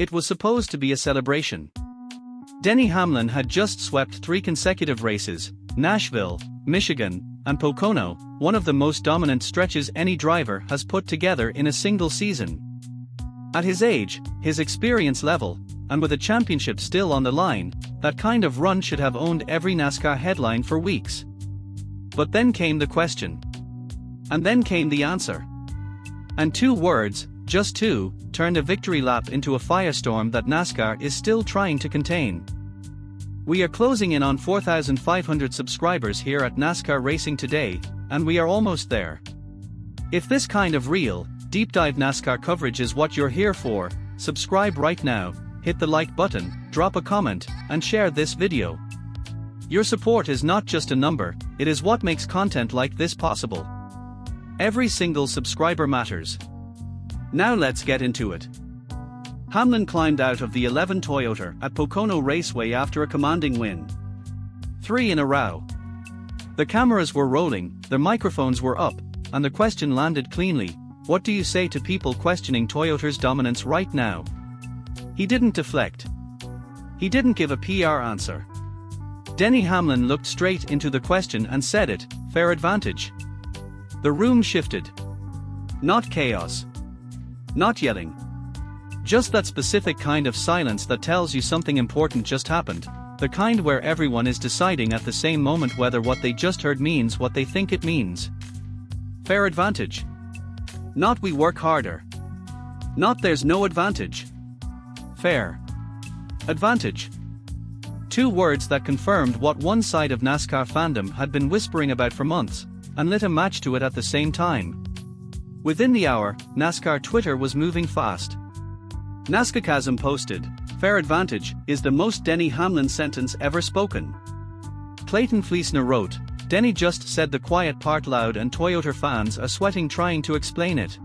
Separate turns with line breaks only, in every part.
It was supposed to be a celebration. Denny Hamlin had just swept 3 consecutive races, Nashville, Michigan, and Pocono, one of the most dominant stretches any driver has put together in a single season. At his age, his experience level, and with a championship still on the line, that kind of run should have owned every NASCAR headline for weeks. But then came the question. And then came the answer. And 2 words, just 2, turned a victory lap into a firestorm that NASCAR is still trying to contain. We are closing in on 4,500 subscribers here at NASCAR Racing Today, and we are almost there. If this kind of real, deep dive NASCAR coverage is what you're here for, subscribe right now, hit the like button, drop a comment, and share this video. Your support is not just a number, it is what makes content like this possible. Every single subscriber matters. Now let's get into it. Hamlin climbed out of the 11 Toyota at Pocono Raceway after a commanding win. 3 in a row. The cameras were rolling, the microphones were up, and the question landed cleanly: what do you say to people questioning Toyota's dominance right now? He didn't deflect. He didn't give a PR answer. Denny Hamlin looked straight into the question and said it: fair advantage. The room shifted. Not chaos. Not yelling. Just that specific kind of silence that tells you something important just happened, the kind where everyone is deciding at the same moment whether what they just heard means what they think it means. Fair advantage. Not we work harder. Not there's no advantage. Fair advantage. 2 words that confirmed what one side of NASCAR fandom had been whispering about for months, and lit a match to it at the same time. Within the hour, NASCAR Twitter was moving fast. NASCARCasm posted, "Fair advantage is the most Denny Hamlin sentence ever spoken." Clayton Fleesner wrote, "Denny just said the quiet part loud and Toyota fans are sweating trying to explain it."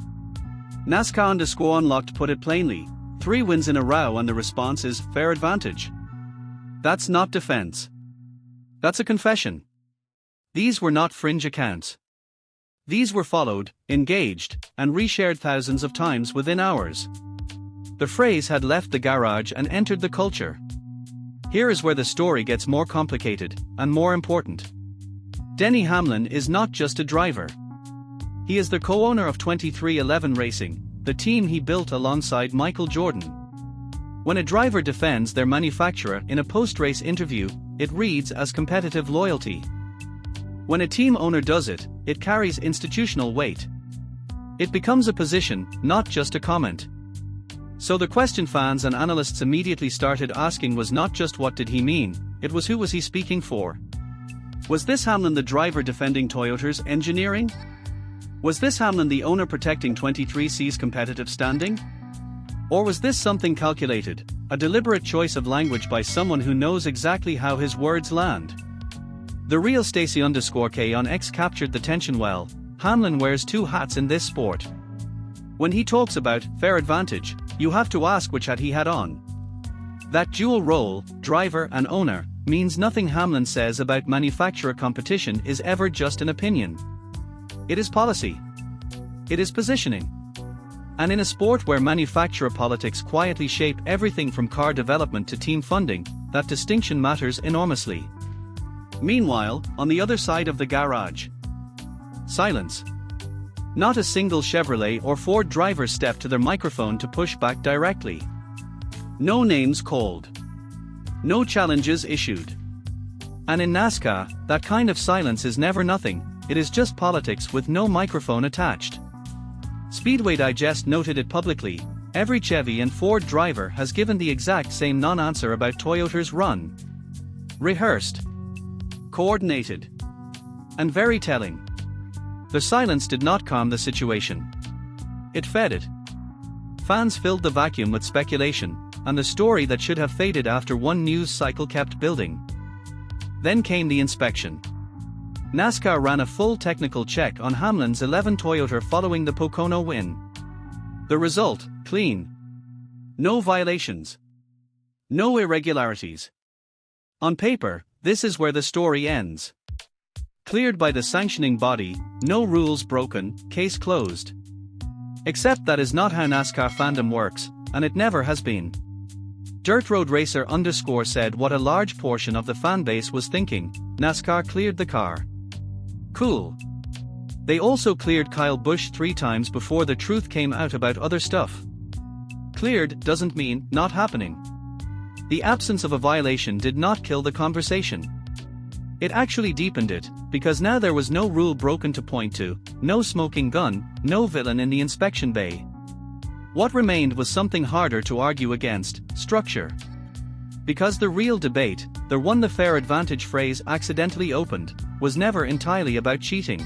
NASCAR_Unlocked put it plainly, 3 wins in a row, and the response is fair advantage. That's not defense. That's a confession. These were not fringe accounts. These were followed, engaged, and reshared thousands of times within hours. The phrase had left the garage and entered the culture. Here is where the story gets more complicated, and more important. Denny Hamlin is not just a driver. He is the co-owner of 23XI Racing, the team he built alongside Michael Jordan. When a driver defends their manufacturer in a post-race interview, it reads as competitive loyalty. When a team owner does it, it carries institutional weight. It becomes a position, not just a comment. So the question fans and analysts immediately started asking was not just what did he mean, it was who was he speaking for. Was this Hamlin the driver defending Toyota's engineering? Was this Hamlin the owner protecting 23C's competitive standing? Or was this something calculated, a deliberate choice of language by someone who knows exactly how his words land? The real Stacey_K on X captured the tension well. Hamlin wears 2 hats in this sport. When he talks about fair advantage, you have to ask which hat he had on. That dual role, driver and owner, means nothing Hamlin says about manufacturer competition is ever just an opinion. It is policy. It is positioning. And in a sport where manufacturer politics quietly shape everything from car development to team funding, that distinction matters enormously. Meanwhile, on the other side of the garage, silence. Not a single Chevrolet or Ford driver stepped to their microphone to push back directly. No names called. No challenges issued. And in NASCAR, that kind of silence is never nothing, it is just politics with no microphone attached. Speedway Digest noted it publicly: every Chevy and Ford driver has given the exact same non-answer about Toyota's run. Rehearsed. Coordinated. And very telling. The silence did not calm the situation. It fed it. Fans filled the vacuum with speculation, and the story that should have faded after one news cycle kept building. Then came the inspection. NASCAR ran a full technical check on Hamlin's 11 Toyota following the Pocono win. The result, clean. No violations. No irregularities. On paper, this is where the story ends. Cleared by the sanctioning body, no rules broken, case closed. Except that is not how NASCAR fandom works, and it never has been. Dirt Road Racer _ said what a large portion of the fanbase was thinking: NASCAR cleared the car. Cool. They also cleared Kyle Busch 3 times before the truth came out about other stuff. Cleared doesn't mean not happening. The absence of a violation did not kill the conversation. It actually deepened it, because now there was no rule broken to point to, no smoking gun, no villain in the inspection bay. What remained was something harder to argue against: structure. Because the real debate, the one the fair advantage phrase accidentally opened, was never entirely about cheating.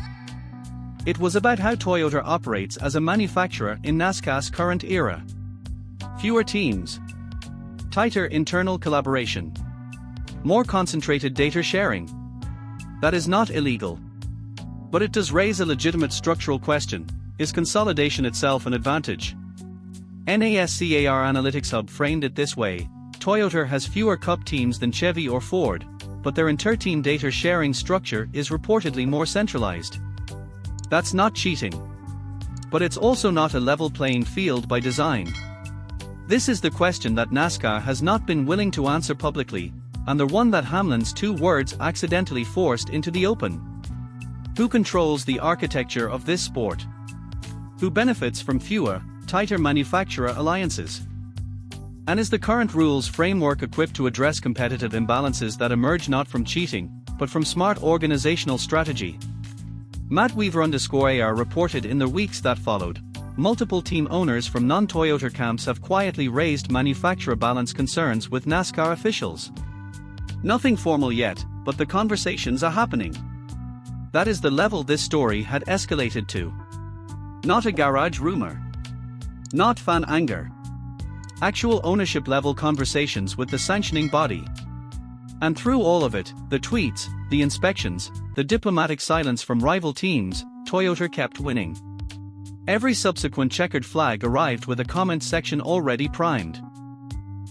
It was about how Toyota operates as a manufacturer in NASCAR's current era. Fewer teams. Tighter internal collaboration. More concentrated data sharing. That is not illegal. But it does raise a legitimate structural question: is consolidation itself an advantage? NASCAR Analytics Hub framed it this way: Toyota has fewer Cup teams than Chevy or Ford, but their inter-team data sharing structure is reportedly more centralized. That's not cheating. But it's also not a level playing field by design. This is the question that NASCAR has not been willing to answer publicly, and the one that Hamlin's 2 words accidentally forced into the open. Who controls the architecture of this sport? Who benefits from fewer, tighter manufacturer alliances? And is the current rules framework equipped to address competitive imbalances that emerge not from cheating, but from smart organizational strategy? Matt Weaver _AR reported in the weeks that followed, multiple team owners from non-Toyota camps have quietly raised manufacturer balance concerns with NASCAR officials. Nothing formal yet, but the conversations are happening. That is the level this story had escalated to. Not a garage rumor. Not fan anger. Actual ownership level conversations with the sanctioning body. And through all of it, the tweets, the inspections, the diplomatic silence from rival teams, Toyota kept winning. Every subsequent checkered flag arrived with a comment section already primed.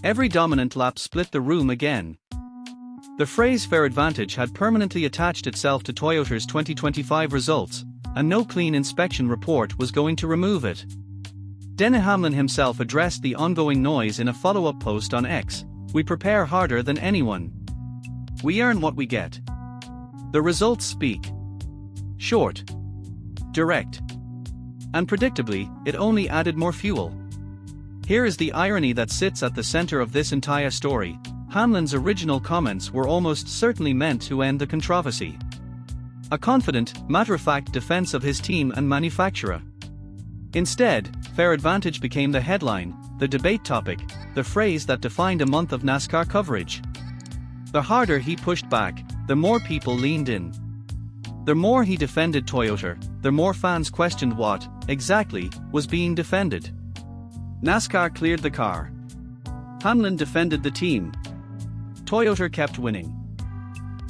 Every dominant lap split the room again. The phrase fair advantage had permanently attached itself to Toyota's 2025 results, and no clean inspection report was going to remove it. Denny Hamlin himself addressed the ongoing noise in a follow-up post on X: "We prepare harder than anyone. We earn what we get. The results speak." Short. Direct. And predictably, it only added more fuel. Here is the irony that sits at the center of this entire story: Hamlin's original comments were almost certainly meant to end the controversy. A confident, matter-of-fact defense of his team and manufacturer. Instead, fair advantage became the headline, the debate topic, the phrase that defined a month of NASCAR coverage. The harder he pushed back, the more people leaned in. The more he defended Toyota, the more fans questioned what, exactly, was being defended. NASCAR cleared the car. Hamlin defended the team. Toyota kept winning.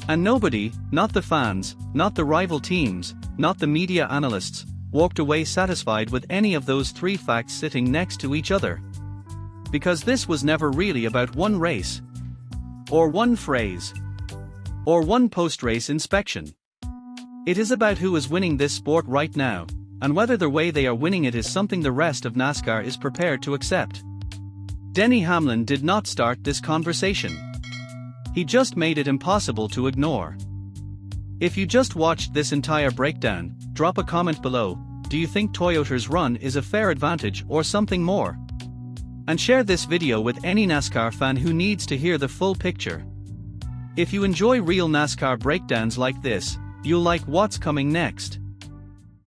And nobody, not the fans, not the rival teams, not the media analysts, walked away satisfied with any of those 3 facts sitting next to each other. Because this was never really about one race. Or one phrase. Or one post-race inspection. It is about who is winning this sport right now, and whether the way they are winning it is something the rest of NASCAR is prepared to accept. Denny Hamlin did not start this conversation. He just made it impossible to ignore. If you just watched this entire breakdown, drop a comment below: do you think Toyota's run is a fair advantage or something more? And share this video with any NASCAR fan who needs to hear the full picture. If you enjoy real NASCAR breakdowns like this, you'll like what's coming next.